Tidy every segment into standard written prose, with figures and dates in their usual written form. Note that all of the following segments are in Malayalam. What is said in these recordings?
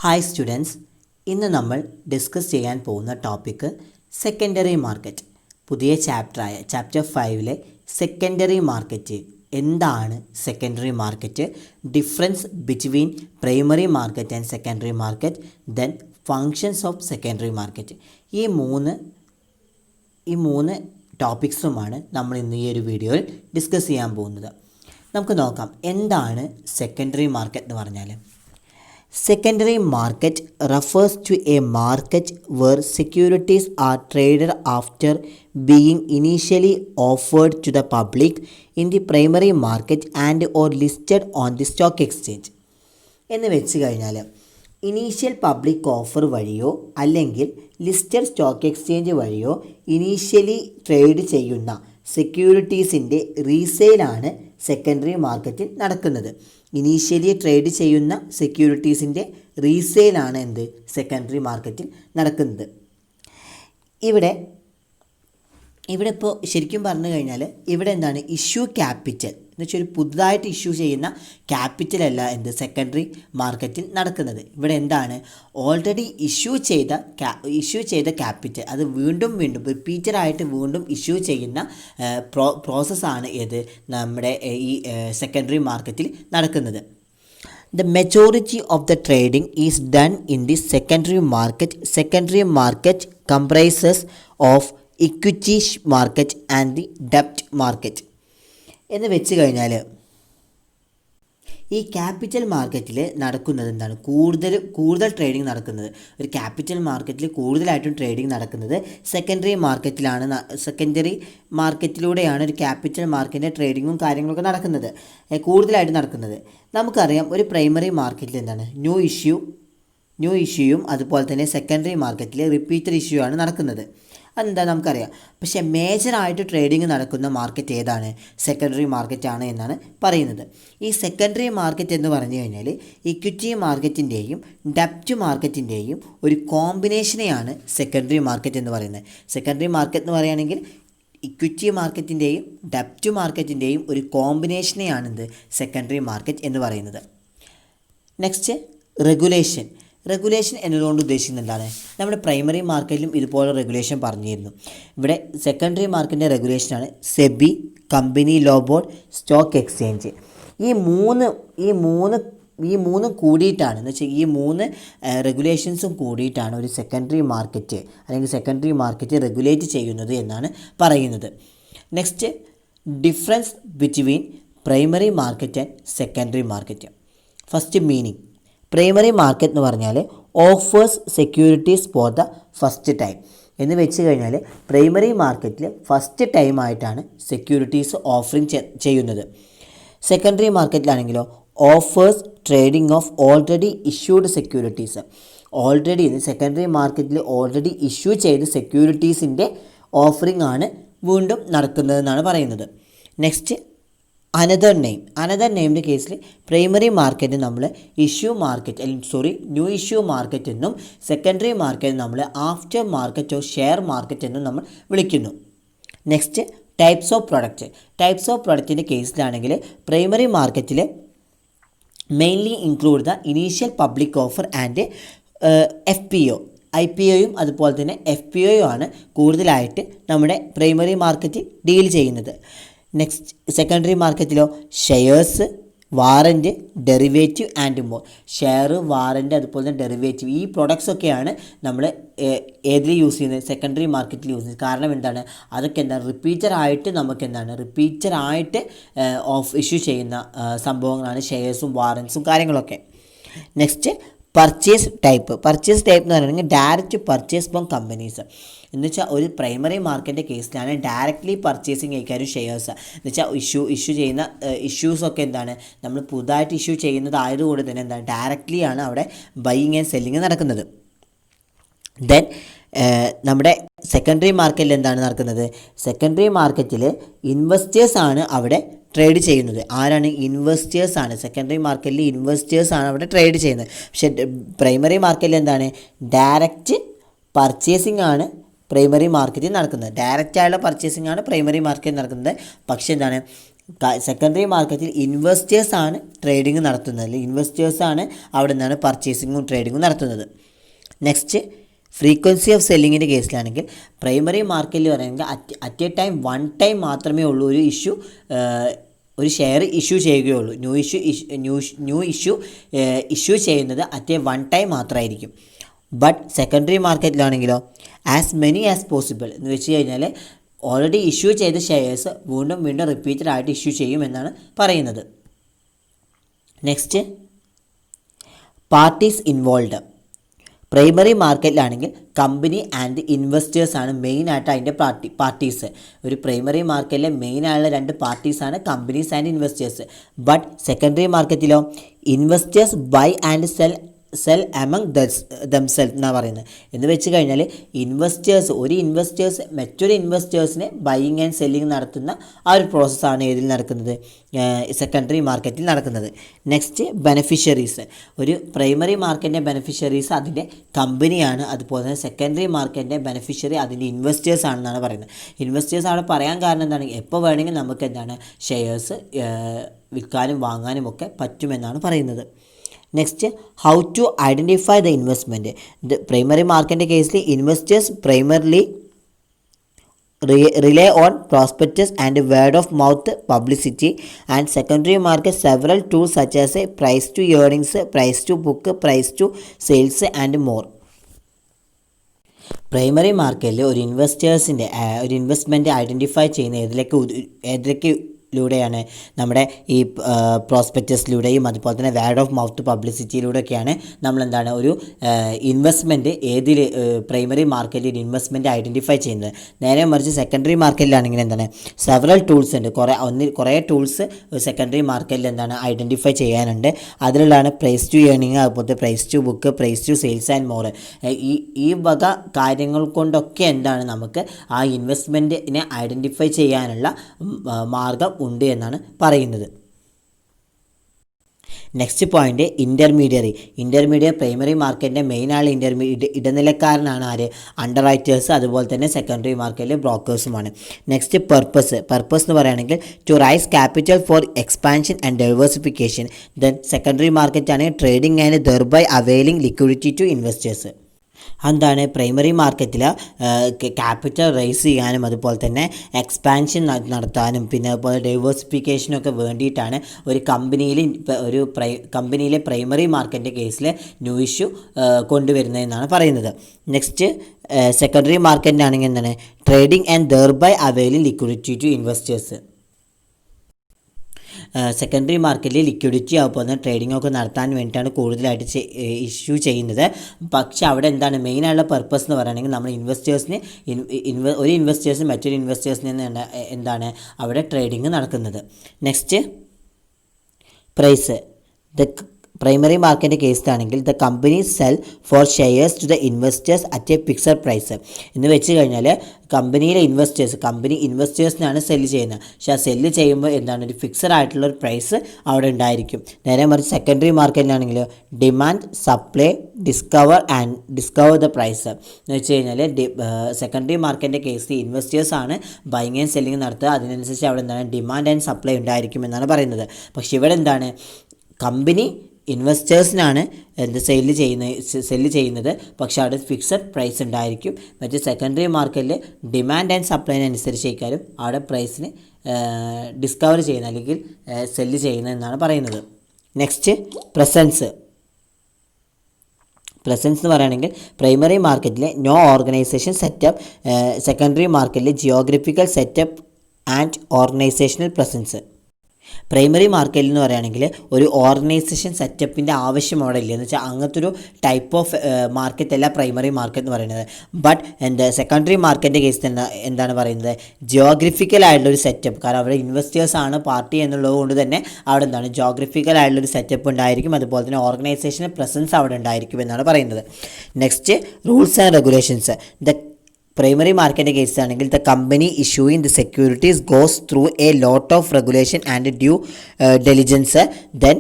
ഹായ് സ്റ്റുഡൻസ്, ഇന്ന് നമ്മൾ ഡിസ്കസ് ചെയ്യാൻ പോകുന്ന ടോപ്പിക്ക് സെക്കൻഡറി മാർക്കറ്റ്. പുതിയ ചാപ്റ്ററായ ചാപ്റ്റർ 5-ലെ സെക്കൻഡറി മാർക്കറ്റ്. എന്താണ് secondary market, difference between primary market and secondary market, then functions of secondary market. ഈ മൂന്ന് ടോപ്പിക്സുമാണ് നമ്മൾ ഇന്ന് ഈ ഒരു വീഡിയോയിൽ ഡിസ്കസ് ചെയ്യാൻ പോകുന്നത്. നമുക്ക് നോക്കാം എന്താണ് സെക്കൻഡറി മാർക്കറ്റ് എന്ന് പറഞ്ഞാൽ. Secondary market refers to a market where securities are traded after being initially offered to the public in the primary market and or listed on the stock exchange. എന്ന് വെച്ച് കഴിഞ്ഞാൽ ഇനീഷ്യൽ പബ്ലിക് ഓഫർ വഴിയോ അല്ലെങ്കിൽ ലിസ്റ്റഡ് സ്റ്റോക്ക് എക്സ്ചേഞ്ച് വഴിയോ ഇനീഷ്യലി ട്രേഡ് ചെയ്യുന്ന സെക്യൂരിറ്റീസിൻ്റെ റീസെയിലാണ് സെക്കൻഡറി മാർക്കറ്റിൽ നടക്കുന്നത്. ഇനീഷ്യലി ട്രേഡ് ചെയ്യുന്ന സെക്യൂരിറ്റീസിൻ്റെ റീസെയിലാണ് സെക്കൻഡറി മാർക്കറ്റിൽ നടക്കുന്നത്. ഇവിടെ ഇപ്പോൾ ശരിക്കും പറഞ്ഞു കഴിഞ്ഞാൽ ഇവിടെ എന്താണ് ഇഷ്യൂ ക്യാപിറ്റൽ എന്ന് വെച്ചാൽ ഒരു പുതുതായിട്ട് ഇഷ്യൂ ചെയ്യുന്ന ക്യാപിറ്റലല്ല സെക്കൻഡറി മാർക്കറ്റിൽ നടക്കുന്നത്. ഇവിടെ എന്താണ് ഓൾറെഡി ഇഷ്യൂ ചെയ്ത ക്യാപിറ്റൽ അത് വീണ്ടും റിപ്പീറ്റഡായിട്ട് വീണ്ടും ഇഷ്യൂ ചെയ്യുന്ന പ്രോസസ്സാണ് നമ്മുടെ ഈ സെക്കൻഡറി മാർക്കറ്റിൽ നടക്കുന്നത്. The majority of the trading is done in the secondary market. Secondary market comprises of equity market and the debt market. എന്ന് വെച്ച് കഴിഞ്ഞാൽ ഈ ക്യാപിറ്റൽ മാർക്കറ്റിൽ നടക്കുന്നത് എന്താണ്, കൂടുതൽ ട്രേഡിംഗ് നടക്കുന്നത്, ഒരു ക്യാപിറ്റൽ മാർക്കറ്റിൽ കൂടുതലായിട്ടും ട്രേഡിംഗ് നടക്കുന്നത് സെക്കൻഡറി മാർക്കറ്റിലാണ്. സെക്കൻഡറി മാർക്കറ്റിലൂടെയാണ് ഒരു ക്യാപിറ്റൽ മാർക്കറ്റിൻ്റെ ട്രേഡിങ്ങും കാര്യങ്ങളൊക്കെ നടക്കുന്നത്, കൂടുതലായിട്ട് നടക്കുന്നത്. നമുക്കറിയാം ഒരു പ്രൈമറി മാർക്കറ്റിൽ എന്താണ് ന്യൂ ഇഷ്യൂയും അതുപോലെ തന്നെ സെക്കൻഡറി മാർക്കറ്റിൽ റിപ്പീറ്റഡ് ഇഷ്യൂ ആണ് നടക്കുന്നത്. അതെന്താ നമുക്കറിയാം. പക്ഷേ മേജറായിട്ട് ട്രേഡിംഗ് നടക്കുന്ന മാർക്കറ്റ് ഏതാണ്, സെക്കൻഡറി മാർക്കറ്റാണ് എന്നാണ് പറയുന്നത്. ഈ സെക്കൻഡറി മാർക്കറ്റ് എന്ന് പറഞ്ഞു കഴിഞ്ഞാൽ ഇക്വിറ്റി മാർക്കറ്റിൻ്റെയും ഡെപ്റ്റ് മാർക്കറ്റിൻ്റെയും ഒരു കോമ്പിനേഷനെയാണ് സെക്കൻഡറി മാർക്കറ്റ് എന്ന് പറയുന്നത്. സെക്കൻഡറി മാർക്കറ്റ് എന്ന് പറയുകയാണെങ്കിൽ ഇക്വിറ്റി മാർക്കറ്റിൻ്റെയും ഡെപ്റ്റ് മാർക്കറ്റിൻ്റെയും ഒരു കോമ്പിനേഷനെയാണ് സെക്കൻഡറി മാർക്കറ്റ് എന്ന് പറയുന്നത്. നെക്സ്റ്റ് റെഗുലേഷൻ എന്നതുകൊണ്ട് ഉദ്ദേശിക്കുന്നത് എന്താണ്, നമ്മുടെ പ്രൈമറി മാർക്കറ്റിലും ഇതുപോലെ റെഗുലേഷൻ പറഞ്ഞിരുന്നു. ഇവിടെ സെക്കൻഡറി മാർക്കറ്റിൻ്റെ റെഗുലേഷനാണ് SEBI, company law board, stock exchange. ഈ മൂന്ന് കൂടിയിട്ടാണ് എന്ന് വെച്ചാൽ ഈ മൂന്ന് റെഗുലേഷൻസും കൂടിയിട്ടാണ് ഒരു സെക്കൻഡറി മാർക്കറ്റ് അല്ലെങ്കിൽ സെക്കൻഡറി മാർക്കറ്റ് റെഗുലേറ്റ് ചെയ്യുന്നത് എന്നാണ് പറയുന്നത്. Next, difference between primary market and secondary market. First meaning, primary market എന്ന് പറഞ്ഞാൽ offers securities for the first time. എന്ന് വെച്ച് കഴിഞ്ഞാൽ പ്രൈമറി മാർക്കറ്റിൽ ഫസ്റ്റ് ടൈമായിട്ടാണ് സെക്യൂരിറ്റീസ് ഓഫറിങ് ചെയ്യുന്നത്. സെക്കൻഡറി മാർക്കറ്റിലാണെങ്കിലോ offers trading of already issued securities. Secondary മാർക്കറ്റിൽ ഓൾറെഡി ഇഷ്യൂ ചെയ്ത സെക്യൂരിറ്റീസിൻ്റെ ഓഫറിംഗ് ആണ് വീണ്ടും നടക്കുന്നതെന്നാണ് പറയുന്നത്. നെക്സ്റ്റ്, അനദർ നെയിമിൻ്റെ കേസിൽ പ്രൈമറി മാർക്കറ്റ് നമ്മൾ ന്യൂ ഇഷ്യൂ മാർക്കറ്റ് എന്നും സെക്കൻഡറി മാർക്കറ്റ് നമ്മൾ ആഫ്റ്റർ മാർക്കറ്റോ ഷെയർ മാർക്കറ്റ് എന്നും നമ്മൾ വിളിക്കുന്നു. നെക്സ്റ്റ്, ടൈപ്സ് ഓഫ് പ്രൊഡക്റ്റിൻ്റെ കേസിലാണെങ്കിൽ പ്രൈമറി മാർക്കറ്റിൽ mainly include the initial public offer and FPO. IPOയും അതുപോലെ തന്നെ FPOയും ആണ് കൂടുതലായിട്ട് നമ്മുടെ പ്രൈമറി മാർക്കറ്റിൽ ഡീൽ ചെയ്യുന്നത്. നെക്സ്റ്റ്, സെക്കൻഡറി മാർക്കറ്റിലോ shares, warrant, derivative and more. Share, warrant അതുപോലെ തന്നെ ഡെറിവേറ്റീവ്, ഈ പ്രൊഡക്ട്സ് ഒക്കെയാണ് നമ്മൾ ഏതിൽ യൂസ് ചെയ്യുന്നത്, സെക്കൻഡറി മാർക്കറ്റിൽ യൂസ് ചെയ്യുന്നത്. കാരണം എന്താണ്, അതൊക്കെ റിപ്പീറ്ററായിട്ട് ഇഷ്യൂ ചെയ്യുന്ന സംഭവങ്ങളാണ് ഷെയർസും വാറൻസും കാര്യങ്ങളൊക്കെ. നെക്സ്റ്റ്, പർച്ചേസ് ടൈപ്പ് എന്ന് പറയുന്നത് ഡയറക്റ്റ് പർച്ചേസ് ഫ്രം കമ്പനീസ്. എന്ന് വെച്ചാൽ ഒരു പ്രൈമറി മാർക്കറ്റിൻ്റെ കേസിലാണ് ഡയറക്റ്റ്ലി പർച്ചേസിങ് കഴിക്കാനും ഷെയർസ്. എന്ന് വെച്ചാൽ ഇഷ്യൂ ചെയ്യുന്ന ഇഷ്യൂസൊക്കെ എന്താണ് നമ്മൾ പുതുതായിട്ട് ഇഷ്യൂ ചെയ്യുന്നത് ആയതുകൊണ്ട് തന്നെ എന്താണ് ഡയറക്റ്റ്ലി ആണ് അവിടെ ബൈയിങ് ആൻഡ് സെല്ലിങ് നടക്കുന്നത്. ദെൻ നമ്മുടെ സെക്കൻഡറി മാർക്കറ്റിൽ എന്താണ് നടക്കുന്നത്, സെക്കൻഡറി മാർക്കറ്റിൽ ഇൻവെസ്റ്റേഴ്സാണ് അവിടെ ട്രേഡ് ചെയ്യുന്നത്. ആരാണ്, ഇൻവെസ്റ്റേഴ്സാണ്. സെക്കൻഡറി മാർക്കറ്റിൽ ഇൻവെസ്റ്റേഴ്സാണ് അവിടെ ട്രേഡ് ചെയ്യുന്നത്. പക്ഷേ പ്രൈമറി മാർക്കറ്റിൽ എന്താണ് ഡയറക്റ്റ് പർച്ചേസിംഗ് ആണ് പ്രൈമറി മാർക്കറ്റിൽ നടക്കുന്നത്. ഡയറക്റ്റായുള്ള പർച്ചേസിംഗ് ആണ് പ്രൈമറി മാർക്കറ്റിൽ നടക്കുന്നത്. പക്ഷേ എന്താണ് സെക്കൻഡറി മാർക്കറ്റിൽ ഇൻവെസ്റ്റേഴ്സാണ് ട്രേഡിംഗ് നടത്തുന്നത്, അല്ലെങ്കിൽ ഇൻവെസ്റ്റേഴ്സാണ് അവിടെ നിന്നാണ് പർച്ചേസിങ്ങും ട്രേഡിങ്ങും നടത്തുന്നത്. നെക്സ്റ്റ് ഫ്രീക്വൻസി ഓഫ് സെല്ലിങ്ങിൻ്റെ കേസിലാണെങ്കിൽ പ്രൈമറി മാർക്കറ്റിൽ പറയുന്നത് at a time one time മാത്രമേ ഉള്ളൂ ഒരു ഷെയർ ഇഷ്യൂ ചെയ്യുകയുള്ളൂ. ന്യൂ ഇഷ്യൂ ചെയ്യുന്നത് അറ്റ് എ വൺ ടൈം മാത്രമായിരിക്കും. ബട്ട് സെക്കൻഡറി മാർക്കറ്റിലാണെങ്കിലോ ആസ് മെനി ആസ് പോസിബിൾ എന്ന് വെച്ച് കഴിഞ്ഞാൽ ഓൾറെഡി ഇഷ്യൂ ചെയ്ത ഷെയർസ് വീണ്ടും വീണ്ടും റിപ്പീറ്റഡ് ആയിട്ട് ഇഷ്യൂ ചെയ്യുമെന്നാണ് പറയുന്നത്. Next parties involve. പ്രൈമറി മാർക്കറ്റിലാണെങ്കിൽ കമ്പനി ആൻഡ് ഇൻവെസ്റ്റേഴ്സാണ് മെയിനായിട്ട് അതിൻ്റെ പാർട്ടീസ്. ഒരു പ്രൈമറി മാർക്കറ്റിലെ മെയിനായുള്ള 2 പാർട്ടീസാണ് companies and investors. But secondary മാർക്കറ്റിലോ investors buy and sell among themself എന്നാണ് പറയുന്നത്. എന്ന് വെച്ച് കഴിഞ്ഞാൽ മറ്റൊരു ഇൻവെസ്റ്റേഴ്സിനെ ബൈയിങ് ആൻഡ് സെല്ലിങ് നടത്തുന്ന ആ ഒരു പ്രോസസ്സാണ് ഏതിൽ നടക്കുന്നത്, സെക്കൻഡറി മാർക്കറ്റിൽ നടക്കുന്നത്. Next beneficiaries. ഒരു പ്രൈമറി മാർക്കറ്റിൻ്റെ ബെനഫിഷ്യറീസ് അതിൻ്റെ കമ്പനിയാണ്, അതുപോലെ തന്നെ സെക്കൻഡറി മാർക്കറ്റിൻ്റെ ബെനഫിഷ്യറി അതിൻ്റെ ഇൻവെസ്റ്റേഴ്സ് ആണെന്നാണ് പറയുന്നത്. ഇൻവെസ്റ്റേഴ്സ് അവിടെ പറയാൻ കാരണം എന്താണ്, എപ്പോൾ വേണമെങ്കിൽ നമുക്ക് എന്താണ് ഷെയർസ് വിൽക്കാനും വാങ്ങാനും ഒക്കെ പറ്റുമെന്നാണ് പറയുന്നത്. Next how to identify the investment. Primary മാർക്കറ്റിൻ്റെ കേസിൽ investors primarily rely on prospectus and word of mouth publicity, and secondary market several tools such as price to earnings, price to book, price to sales and more. Primary മാർക്കറ്റിൽ ഒരു ഇൻവെസ്റ്റ്മെൻറ്റ് ഐഡൻറ്റിഫൈ ചെയ്യുന്ന ഏതിലൂടെയാണ് നമ്മുടെ ഈ പ്രോസ്പെക്റ്റസിലൂടെയും അതുപോലെ തന്നെ വേർഡ് ഓഫ് മൗത്ത് പബ്ലിസിറ്റിയിലൂടെയൊക്കെയാണ് നമ്മളെന്താണ് ഒരു ഇൻവെസ്റ്റ്മെൻറ്റ് പ്രൈമറി മാർക്കറ്റിൽ ഇൻവെസ്റ്റ്മെൻറ്റ് ഐഡൻറ്റിഫൈ ചെയ്യുന്നത്. നേരെ മറിച്ച് സെക്കൻഡറി മാർക്കറ്റിലാണെങ്കിൽ എന്താണ് സെവറൽ ടൂൾസ് ഉണ്ട്, കുറേ ടൂൾസ് സെക്കൻഡറി മാർക്കറ്റിൽ എന്താണ് ഐഡൻറ്റിഫൈ ചെയ്യാനുണ്ട്. അതിലുള്ളതാണ് പ്രൈസ് ടു ഏർണിങ്, അതുപോലെ price to book, price to sales and more. ഈ വക കാര്യങ്ങൾ കൊണ്ടൊക്കെ എന്താണ് നമുക്ക് ആ ഇൻവെസ്റ്റ്മെൻറ്റിനെ ഐഡൻറ്റിഫൈ ചെയ്യാനുള്ള മാർഗം ഉണ്ട് എന്നാണ് പറയുന്നത്. നെക്സ്റ്റ് പോയിന്റ് ഇൻ്റർമീഡിയറ്റ് പ്രൈമറി മാർക്കറ്റിൻ്റെ മെയിൻ ആൾ ഇടനിലക്കാരനാണ് ആര്, അണ്ടർ റൈറ്റേഴ്സ്, അതുപോലെ തന്നെ സെക്കൻഡറി മാർക്കറ്റിലെ ബ്രോക്കേഴ്സുമാണ്. നെക്സ്റ്റ് പർപ്പസ് എന്ന് പറയുകയാണെങ്കിൽ to raise capital for expansion and diversification. Then secondary market ആണ് trading and thereby availing liquidity to investors. എന്താണ് പ്രൈമറി മാർക്കറ്റിൽ ക്യാപിറ്റൽ റൈസ് ചെയ്യാനും അതുപോലെ തന്നെ എക്സ്പാൻഷൻ നടത്താനും പിന്നെ അതുപോലെ ഡൈവേഴ്സിഫിക്കേഷനൊക്കെ വേണ്ടിയിട്ടാണ് കമ്പനിയിലെ പ്രൈമറി മാർക്കറ്റിൻ്റെ കേസിൽ ന്യൂ ഇഷ്യൂ കൊണ്ടുവരുന്നതെന്നാണ് പറയുന്നത്. നെക്സ്റ്റ് സെക്കൻഡറി മാർക്കറ്റിനാണെങ്കിൽ എന്താണ് trading and thereby availing liquidity to investors. Secondary മാർക്കറ്റിൽ ലിക്വിഡിറ്റി അതുപോലെ ട്രേഡിംഗ് ഒക്കെ നടത്താൻ വേണ്ടിയിട്ടാണ് കൂടുതലായിട്ട് ഇഷ്യൂ ചെയ്യുന്നത്. പക്ഷേ അവിടെ എന്താണ് മെയിനായുള്ള പർപ്പസ് എന്ന് പറയുകയാണെങ്കിൽ നമ്മൾ ഒരു ഇൻവെസ്റ്റേഴ്സിന് മറ്റൊരു ഇൻവെസ്റ്റേഴ്സിന് എന്താണ് അവിടെ ട്രേഡിംഗ് നടക്കുന്നത്. Next price. പ്രൈമറി മാർക്കറ്റിൻ്റെ കേസിലാണെങ്കിൽ the company sell for shares to the investors at a fixed price. എന്ന് വെച്ച് കഴിഞ്ഞാൽ കമ്പനി ഇൻവെസ്റ്റേഴ്സിനാണ് സെല്ല് ചെയ്യുന്നത്. പക്ഷേ ആ സെല്ല് ചെയ്യുമ്പോൾ എന്താണ് ഒരു ഫിക്സഡ് ആയിട്ടുള്ള ഒരു പ്രൈസ് അവിടെ ഉണ്ടായിരിക്കും. നേരെ മറിച്ച് സെക്കൻഡറി മാർക്കറ്റിലാണെങ്കിൽ demand supply discover the price എന്ന് വെച്ച് കഴിഞ്ഞാൽ സെക്കൻഡറി മാർക്കറ്റിൻ്റെ കേസിൽ ഇൻവെസ്റ്റേഴ്സാണ് ബൈങ് ആൻഡ് സെല്ലിങ് നടത്തുക. അതിനനുസരിച്ച് അവിടെ എന്താണ് ഡിമാൻഡ് ആൻഡ് സപ്ലൈ ഉണ്ടായിരിക്കും എന്നാണ് പറയുന്നത്. പക്ഷേ ഇവിടെ എന്താണ് കമ്പനി ഇൻവെസ്റ്റേഴ്സിനാണ് സെല്ല് ചെയ്യുന്നത്, പക്ഷേ അവിടെ ഫിക്സഡ് പ്രൈസ് ഉണ്ടായിരിക്കും. മറ്റേ സെക്കൻഡറി മാർക്കറ്റിൽ ഡിമാൻഡ് ആൻഡ് സപ്ലൈനനുസരിച്ചേക്കാരും അവിടെ പ്രൈസിന് ഡിസ്കവർ ചെയ്യുന്ന അല്ലെങ്കിൽ സെല്ല് ചെയ്യുന്നതെന്നാണ് പറയുന്നത്. നെക്സ്റ്റ് പ്രസൻസ് എന്ന് പറയുകയാണെങ്കിൽ പ്രൈമറി മാർക്കറ്റിലെ നോ ഓർഗനൈസേഷൻ സെറ്റപ്പ്, സെക്കൻഡറി മാർക്കറ്റിലെ geographical setup and organisational presence. Primary മാർക്കറ്റിൽ എന്ന് പറയുകയാണെങ്കിൽ ഒരു ഓർഗനൈസേഷൻ സെറ്റപ്പിൻ്റെ ആവശ്യം അവിടെ ഇല്ല. എന്ന് വെച്ചാൽ അങ്ങനത്തെ ഒരു ടൈപ്പ് ഓഫ് മാർക്കറ്റ് അല്ല പ്രൈമറി മാർക്കറ്റ് എന്ന് പറയുന്നത്. ബട്ട് സെക്കൻഡറി മാർക്കറ്റിൻ്റെ കേസിൽ എന്താണ് പറയുന്നത് ജിയോഗ്രഫിക്കൽ ആയിട്ടുള്ളൊരു സെറ്റപ്പ്. കാരണം അവിടെ ഇൻവെസ്റ്റേഴ്സാണ് പാർട്ടി എന്നുള്ളത് കൊണ്ട് തന്നെ അവിടെ എന്താണ് ജിയോഗ്രഫിക്കൽ ആയിട്ടുള്ളൊരു സെറ്റപ്പ് ഉണ്ടായിരിക്കും. അതുപോലെ തന്നെ ഓർഗനൈസേഷൻ്റെ പ്രസൻസ് അവിടെ ഉണ്ടായിരിക്കും എന്നാണ് പറയുന്നത്. Next rules and regulations. Primary മാർക്കറ്റിൻ്റെ കേസാണെങ്കിൽ the company issuing the securities goes through a lot of regulation and due diligence. Then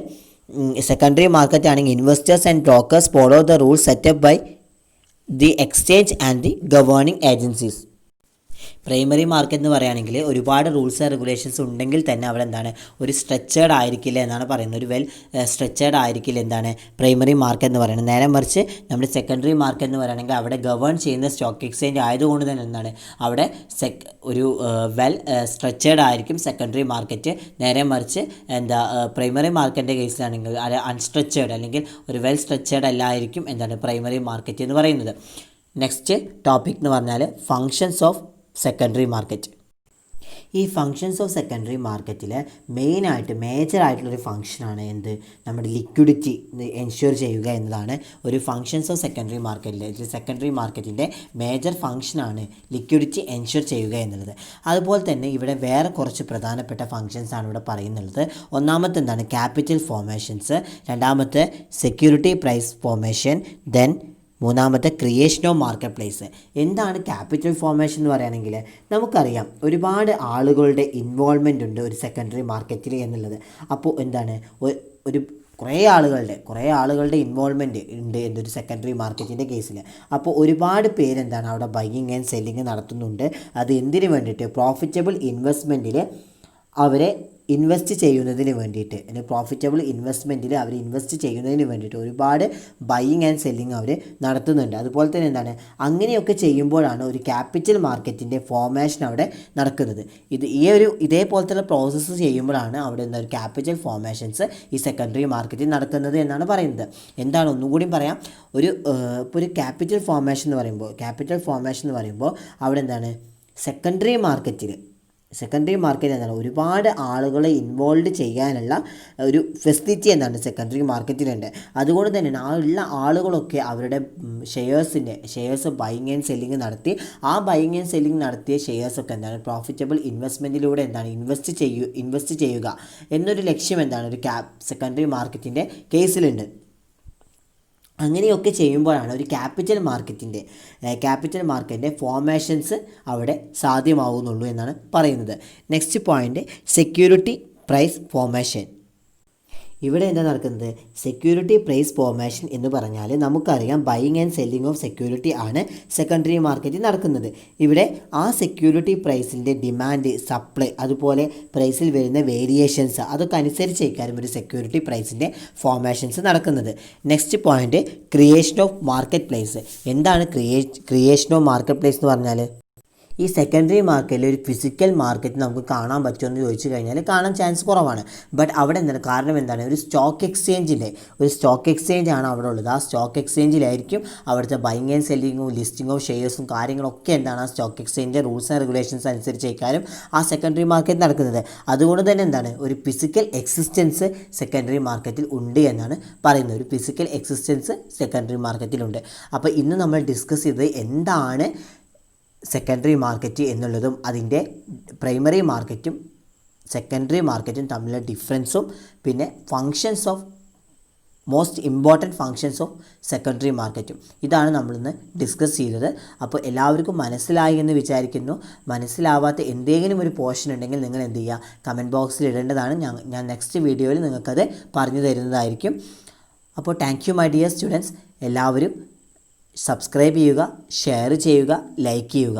secondary market ആണെങ്കിൽ investors and brokers follow the rules set up by the exchange and the governing agencies. Primary market എന്ന് പറയുകയാണെങ്കിൽ ഒരുപാട് റൂൾസ് ആൻഡ് റെഗുലേഷൻസ് ഉണ്ടെങ്കിൽ തന്നെ അവിടെ എന്താണ് ഒരു സ്ട്രെച്ചേർഡ് ആയിരിക്കില്ല എന്നാണ് പറയുന്നത്. ഒരു വെൽ സ്ട്രെച്ചേർഡ് ആയിരിക്കില്ല എന്താണ് പ്രൈമറി മാർക്കറ്റ് എന്ന് പറയുന്നത്. നേരെ മറിച്ച് നമ്മുടെ സെക്കൻഡറി മാർക്കറ്റ് എന്ന് പറയുകയാണെങ്കിൽ അവിടെ ഗവേൺ ചെയ്യുന്ന സ്റ്റോക്ക് എക്സ്ചേഞ്ച് ആയതുകൊണ്ട് തന്നെ എന്താണ് അവിടെ ഒരു വെൽ സ്ട്രെച്ചേർഡ് ആയിരിക്കും സെക്കൻഡറി മാർക്കറ്റ്. നേരെ മറിച്ച് പ്രൈമറി മാർക്കറ്റിൻ്റെ കേസിലാണെങ്കിൽ അത് അൺസ്ട്രെച്ചേർഡ് അല്ലെങ്കിൽ ഒരു വെൽ സ്ട്രെച്ചേർഡ് അല്ലായിരിക്കും എന്താണ് പ്രൈമറി മാർക്കറ്റ് എന്ന് പറയുന്നത്. നെക്സ്റ്റ് ടോപ്പിക് എന്ന് പറഞ്ഞാൽ ഫങ്ഷൻസ് ഓഫ് സെക്കൻഡറി മാർക്കറ്റ്. ഈ ഫങ്ഷൻസ് ഓഫ് സെക്കൻഡറി മാർക്കറ്റിൽ മേജറായിട്ടുള്ളൊരു ഫങ്ഷനാണ് നമ്മുടെ ലിക്വിഡിറ്റി എൻഷ്യൂർ ചെയ്യുക എന്നതാണ് ഒരു ഫങ്ഷൻസ് ഓഫ് സെക്കൻഡറി മാർക്കറ്റിൽ. സെക്കൻഡറി മാർക്കറ്റിൻ്റെ മേജർ ഫങ്ഷനാണ് ലിക്വിഡിറ്റി എൻഷ്യൂർ ചെയ്യുക എന്നുള്ളത്. അതുപോലെ തന്നെ ഇവിടെ വേറെ കുറച്ച് പ്രധാനപ്പെട്ട ഫങ്ഷൻസാണ് ഇവിടെ പറയുന്നത്. ഒന്നാമത്തെ എന്താണ് ക്യാപിറ്റൽ ഫോർമേഷൻസ്, രണ്ടാമത്തെ സെക്യൂരിറ്റി പ്രൈസ് ഫോർമേഷൻ, ദെൻ മൂന്നാമത്തെ ക്രിയേഷൻ ഓഫ് മാർക്കറ്റ് പ്ലേസ്. എന്താണ് ക്യാപിറ്റൽ ഫോർമേഷൻ എന്ന് പറയുകയാണെങ്കിൽ നമുക്കറിയാം ഒരുപാട് ആളുകളുടെ ഇൻവോൾവ്മെൻ്റ് ഉണ്ട് ഒരു സെക്കൻഡറി മാർക്കറ്റിൽ എന്നുള്ളത്. അപ്പോൾ എന്താണ് കുറേ ആളുകളുടെ ഇൻവോൾവ്മെൻറ്റ് ഉണ്ട് എന്തൊരു സെക്കൻഡറി മാർക്കറ്റിൻ്റെ കേസിൽ. അപ്പോൾ ഒരുപാട് പേരെന്താണ് അവിടെ ബൈയിങ് ആൻഡ് സെല്ലിങ് നടത്തുന്നുണ്ട്. അത് എന്തിനു വേണ്ടിയിട്ട്? പ്രോഫിറ്റബിൾ ഇൻവെസ്റ്റ്മെൻറ്റിൽ അവരെ ഇൻവെസ്റ്റ് ചെയ്യുന്നതിന് വേണ്ടിയിട്ട്, പ്രോഫിറ്റബിൾ ഇൻവെസ്റ്റ്മെൻറ്റിൽ അവർ ഇൻവെസ്റ്റ് ചെയ്യുന്നതിന് വേണ്ടിയിട്ട് ഒരുപാട് ബൈയിങ് ആൻഡ് സെല്ലിങ് അവർ നടത്തുന്നുണ്ട്. അതുപോലെ തന്നെ എന്താണ് അങ്ങനെയൊക്കെ ചെയ്യുമ്പോഴാണ് ഒരു ക്യാപിറ്റൽ മാർക്കറ്റിൻ്റെ ഫോർമേഷൻ അവിടെ നടക്കുന്നത്. ഇതേപോലത്തെ പ്രോസസ്സ് ചെയ്യുമ്പോഴാണ് അവിടെ ഒരു ക്യാപിറ്റൽ ഫോർമേഷൻസ് ഈ സെക്കൻഡറി മാർക്കറ്റിൽ നടക്കുന്നത് എന്നാണ് പറയുന്നത്. എന്താണ് ഒന്നുകൂടി പറയാം. ഇപ്പോൾ ഒരു ക്യാപിറ്റൽ ഫോർമേഷൻ എന്ന് പറയുമ്പോൾ അവിടെ എന്താണ് സെക്കൻഡറി മാർക്കറ്റ് എന്താണ് ഒരുപാട് ആളുകളെ ഇൻവോൾവ് ചെയ്യാനുള്ള ഒരു ഫെസിലിറ്റി എന്താണ് സെക്കൻഡറി മാർക്കറ്റിലുണ്ട്. അതുകൊണ്ട് തന്നെ ഉള്ള ആളുകളൊക്കെ അവരുടെ ഷെയർസ് ബൈയിങ് ആൻഡ് സെല്ലിങ് നടത്തി ആ ബൈയിങ് ആൻഡ് സെല്ലിങ് നടത്തിയ ഷെയർസൊക്കെ എന്താണ് പ്രോഫിറ്റബിൾ ഇൻവെസ്റ്റ്മെൻറ്റിലൂടെ എന്താണ് ഇൻവെസ്റ്റ് ചെയ്യുക എന്നൊരു ലക്ഷ്യം എന്താണ് ഒരു സെക്കൻഡറി മാർക്കറ്റിൻ്റെ കേസിലുണ്ട്. അങ്ങനെയൊക്കെ ചെയ്യുമ്പോഴാണ് ഒരു ക്യാപിറ്റൽ മാർക്കറ്റിൻ്റെ ഫോർമേഷൻസ് അവിടെ സാധ്യമാവുന്നുള്ളൂ എന്നാണ് പറയുന്നത്. Next point security price formation. ഇവിടെ എന്താ നടക്കുന്നത്? സെക്യൂരിറ്റി പ്രൈസ് ഫോർമേഷൻ എന്ന് പറഞ്ഞാൽ നമുക്കറിയാം buying and selling of security ആണ് സെക്കൻഡറി മാർക്കറ്റിൽ നടക്കുന്നത്. ഇവിടെ ആ സെക്യൂരിറ്റി പ്രൈസിൻ്റെ ഡിമാൻഡ്, സപ്ലൈ, അതുപോലെ പ്രൈസിൽ വരുന്ന വേരിയേഷൻസ് അതൊക്കെ അനുസരിച്ചേക്കാരും ഒരു സെക്യൂരിറ്റി പ്രൈസിൻ്റെ ഫോർമേഷൻസ് നടക്കുന്നത്. Next point creation of market place. എന്താണ് ക്രിയേഷൻ ഓഫ് മാർക്കറ്റ് പ്ലേസ് എന്ന് പറഞ്ഞാൽ ഈ സെക്കൻഡറി മാർക്കറ്റിൽ ഒരു ഫിസിക്കൽ മാർക്കറ്റ് നമുക്ക് കാണാൻ പറ്റുമെന്ന് ചോദിച്ചു കഴിഞ്ഞാൽ കാണാൻ ചാൻസ് കുറവാണ്. ബട്ട് അവിടെ കാരണം എന്താണ് ഒരു സ്റ്റോക്ക് എക്സ്ചേഞ്ച് ആണ് അവിടെ ഉള്ളത്. ആ സ്റ്റോക്ക് എക്സ്ചേഞ്ചിലായിരിക്കും അവിടുത്തെ ബൈയിങ് ആൻഡ് സെല്ലിങ്ങും ലിസ്റ്റിംഗ് ഓഫ് ഷെയർസും കാര്യങ്ങളൊക്കെ എന്താണ് ആ സ്റ്റോക്ക് എക്സ്ചേഞ്ചിൻ്റെ റൂൾസ് ആൻഡ് റെഗുലേഷൻസ് അനുസരിച്ചേക്കാരും ആ സെക്കൻഡറി മാർക്കറ്റ് നടക്കുന്നത്. അതുകൊണ്ട് തന്നെ എന്താണ് ഒരു ഫിസിക്കൽ എക്സിസ്റ്റൻസ് സെക്കൻഡറി മാർക്കറ്റിൽ ഉണ്ട് എന്നാണ് പറയുന്നത്. ഒരു ഫിസിക്കൽ എക്സിസ്റ്റൻസ് സെക്കൻഡറി മാർക്കറ്റിലുണ്ട്. അപ്പോൾ ഇന്ന് നമ്മൾ ഡിസ്കസ് ചെയ്തത് എന്താണ് സെക്കൻഡറി മാർക്കറ്റ് എന്നുള്ളതും അതിൻ്റെ പ്രൈമറി മാർക്കറ്റും സെക്കൻഡറി മാർക്കറ്റും തമ്മിലുള്ള ഡിഫറൻസും പിന്നെ most important functions of secondary മാർക്കറ്റും ഇതാണ് നമ്മളിന്ന് ഡിസ്കസ് ചെയ്തത്. അപ്പോൾ എല്ലാവർക്കും മനസ്സിലായി എന്ന് വിചാരിക്കുന്നു. മനസ്സിലാവാത്ത എന്തെങ്കിലും ഒരു പോർഷൻ ഉണ്ടെങ്കിൽ നിങ്ങൾ എന്ത് ചെയ്യുക, കമൻറ്റ് ബോക്സിൽ ഇടേണ്ടതാണ്. ഞാൻ നെക്സ്റ്റ് വീഡിയോയിൽ നിങ്ങൾക്കത് പറഞ്ഞു തരുന്നതായിരിക്കും. അപ്പോൾ thank you my dear students. എല്ലാവരും സബ്സ്ക്രൈബ് ചെയ്യുക, ഷെയർ ചെയ്യുക, ലൈക്ക് ചെയ്യുക.